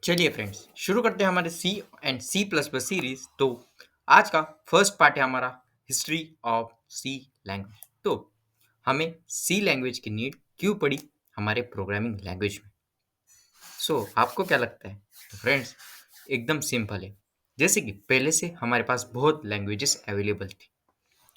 चलिए फ्रेंड्स, शुरू करते हैं हमारे C and C plus plus series. तो आज का फर्स्ट पार्ट है हमारा हिस्ट्री ऑफ सी लैंग्वेज। तो हमें सी लैंग्वेज की नीड क्यों पड़ी हमारे प्रोग्रामिंग लैंग्वेज में। आपको क्या लगता है? तो फ्रेंड्स, एकदम सिंपल है। जैसे कि पहले से हमारे पास बहुत लैंग्वेजेस अवेलेबल थी।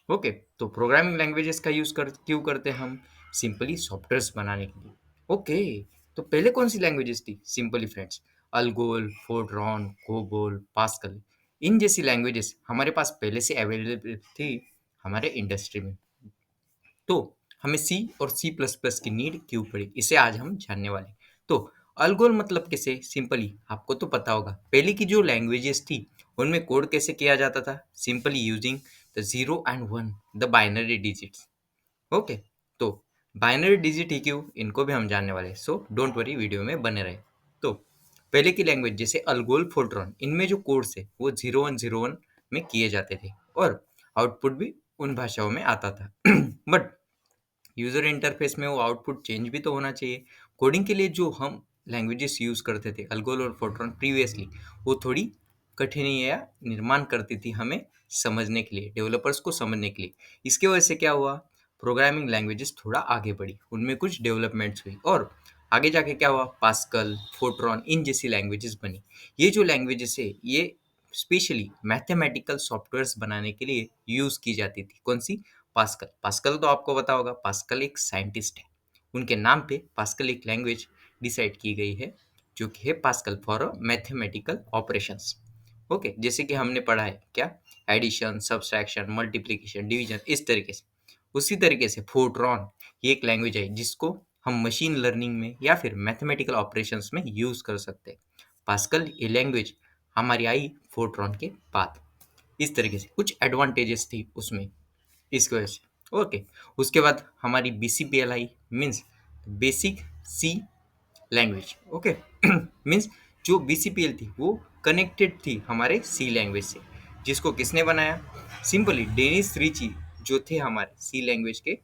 ओके, तो प्रोग्रामिंग लैंग्वेजेस का यूज़ कर क्यों करते हैं हम? सिंपली सॉफ्टवेयर्स बनाने के लिए। ओके, तो पहले कौन सी लैंग्वेजेस थी? Simply friends, Algol, Fortran, COBOL, Pascal, इन जैसी लैंग्वेजेस हमारे पास पहले से अवेलेबल थी हमारे इंडस्ट्री में। तो हमें सी और सी प्लस प्लस की नीड क्यों पड़ी, इसे आज हम जानने वाले हैं। तो अल्गोल मतलब कैसे? सिंपली आपको तो पता होगा, पहले की जो लैंग्वेजेस थी उनमें कोड कैसे किया जाता था? Simply using the 0 and 1, the binary digits. Okay, तो बाइनरी डिजिट ही क्यों, इनको भी हम जानने वाले हैं। डोंट वरी, वीडियो में बने रहे। तो पहले की लैंग्वेज जैसे अल्गोल, फोर्ट्रॉन, इनमें जो कोड्स है वो 0 1 0 1 में किए जाते थे और आउटपुट भी उन भाषाओं में आता था। बट यूज़र इंटरफेस में वो आउटपुट चेंज भी तो होना चाहिए। कोडिंग के लिए जो हम लैंग्वेजेस यूज़ करते थे अल्गोल और फोर्ट्रॉन प्रीवियसली, वो थोड़ी कठिनाइयाँ निर्माण करती थी हमें समझने के लिए, डेवलपर्स को समझने के लिए। इसके वजह से क्या हुआ, प्रोग्रामिंग लैंग्वेजेस थोड़ा आगे बढ़ी, उनमें कुछ डेवलपमेंट्स हुई और आगे जाके क्या हुआ, पास्कल, फोर्ट्रॉन, इन जैसी लैंग्वेजेस बनी। ये जो लैंग्वेजेस है ये स्पेशली मैथमेटिकल सॉफ्टवेयर्स बनाने के लिए यूज़ की जाती थी। कौन सी? पास्कल। पास्कल तो आपको पता होगा, पास्कल एक साइंटिस्ट है। उनके नाम पे पास्कल एक लैंग्वेज डिसाइड की गई है जो कि है pascal for mathematical operations. Okay, जैसे कि हमने पढ़ा है क्या, एडिशन, सब्सट्रैक्शन, मल्टीप्लिकेशन, डिवीजन, इस तरीके से। उसी तरीके से फोर्ट्रॉन ये एक लैंग्वेज है जिसको हम मशीन लर्निंग में या फिर मैथमेटिकल ऑपरेशंस में यूज़ कर सकते हैं। पास्कल ये लैंग्वेज हमारी आई फोर्ट्रॉन के बाद। इस तरीके से कुछ एडवांटेजेस थी उसमें, इसकी वजह से। ओके, उसके बाद हमारी BCPL आई, मीन्स बेसिक सी लैंग्वेज। ओके, मीन्स जो BCPL थी वो कनेक्टेड थी हमारे सी लैंग्वेज से, जिसको किसने बनाया? सिंपली डेनिस रिची, जो थे हमारे सी लैंग्वेज के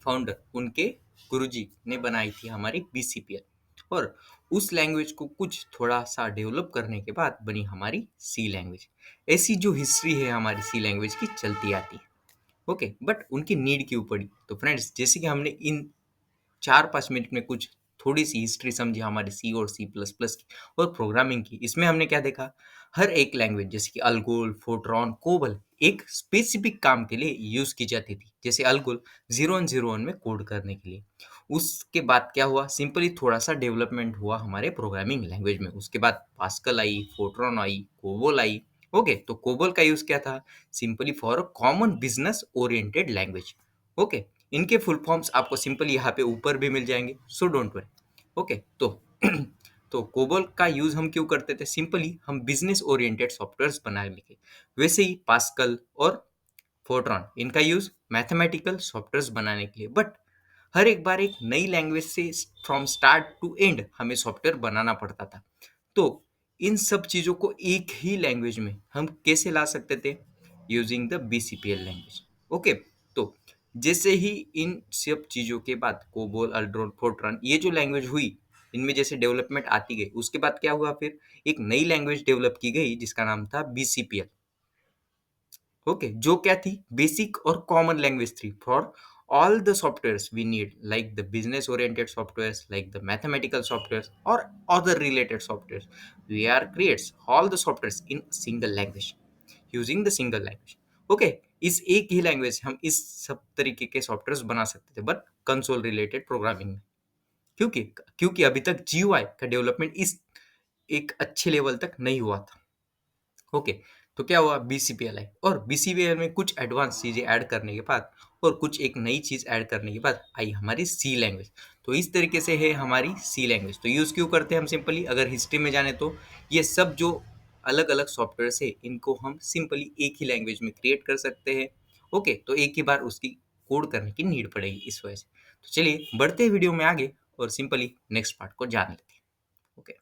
फाउंडर, उनके गुरुजी ने बनाई थी हमारी BCPL। और उस लैंग्वेज को कुछ थोड़ा सा डेवलप करने के बाद बनी हमारी सी लैंग्वेज। ऐसी जो हिस्ट्री है हमारी सी लैंग्वेज की चलती आती है। ओके, बट उनकी नीड क्यों पड़ी? तो फ्रेंड्स, जैसे कि हमने इन 4 5 मिनट में कुछ थोड़ी सी हिस्ट्री समझी हमारी सी और सी प्लस प्लस की और प्रोग्रामिंग की, इसमें हमने क्या देखा, हर एक लैंग्वेज जैसे कि अल्गोल, फोर्ट्रॉन, कोबल एक स्पेसिफिक काम के लिए यूज की जाती थी। जैसे अल्गोल 0 1 0 1 में कोड करने के लिए। उसके बाद क्या हुआ, सिंपली थोड़ा सा डेवलपमेंट हुआ हमारे प्रोग्रामिंग लैंग्वेज में। उसके बाद पास्कल आई, फोर्ट्रॉन आई, कोबोल आई। ओके, तो कोबोल का यूज क्या था? Simply for a common business oriented language. Okay, इनके फुल फॉर्म्स आपको सिंपल यहाँ पे ऊपर भी मिल जाएंगे, डोंट वरी। ओके, तो तो कोबोल का यूज हम क्यों करते थे? सिंपली हम बिजनेस ओरिएंटेड सॉफ्टवेयर्स बनाने के। वैसे ही पास्कल और फोर्ट्रॉन, इनका यूज मैथमेटिकल सॉफ्टवेयर्स बनाने के लिए। बट हर एक बार एक नई लैंग्वेज से फ्रॉम स्टार्ट टू एंड हमें सॉफ्टवेयर बनाना पड़ता था। तो इन सब चीज़ों को एक ही लैंग्वेज में हम कैसे ला सकते थे? Using the BCPL language. Okay, तो जैसे ही इन सब चीज़ों के बाद कोबोल, अल्ड्रोन, फोर्ट्रॉन, ये जो लैंग्वेज हुई, इनमें जैसे डेवलपमेंट आती गई, उसके बाद क्या हुआ, फिर एक नई लैंग्वेज डेवलप की गई जिसका नाम था BCPL। ओके, जो क्या थी? बेसिक और कॉमन लैंग्वेज थी for all the softwares we need, like the business oriented softwares, like the mathematical softwares or other related softwares. We are creates all the softwares in single language, using the single language. Okay, इस एक ही language हम इस सब तरीके के software बना सकते थे, बट कंसोल रिलेटेड प्रोग्रामिंग में। क्योंकि क्योंकि अभी तक GUI का डेवलपमेंट इस एक अच्छे लेवल तक नहीं हुआ था। ओके, तो क्या हुआ, BCPL आई और BCPL में कुछ एडवांस चीज़ें ऐड करने के बाद और कुछ एक नई चीज़ ऐड करने के बाद आई हमारी सी लैंग्वेज। तो इस तरीके से है हमारी सी लैंग्वेज। तो यूज़ क्यों करते हैं हम? सिंपली अगर हिस्ट्री में जाने तो ये सब जो अलग अलग सॉफ्टवेयर है इनको हम सिंपली एक ही लैंग्वेज में क्रिएट कर सकते हैं। ओके, तो एक ही बार उसकी कोड करने की नीड पड़ेगी इस वजह से। तो चलिए बढ़ते हैं वीडियो में आगे और सिंपली नेक्स्ट पार्ट को जान लेते हैं। ओके।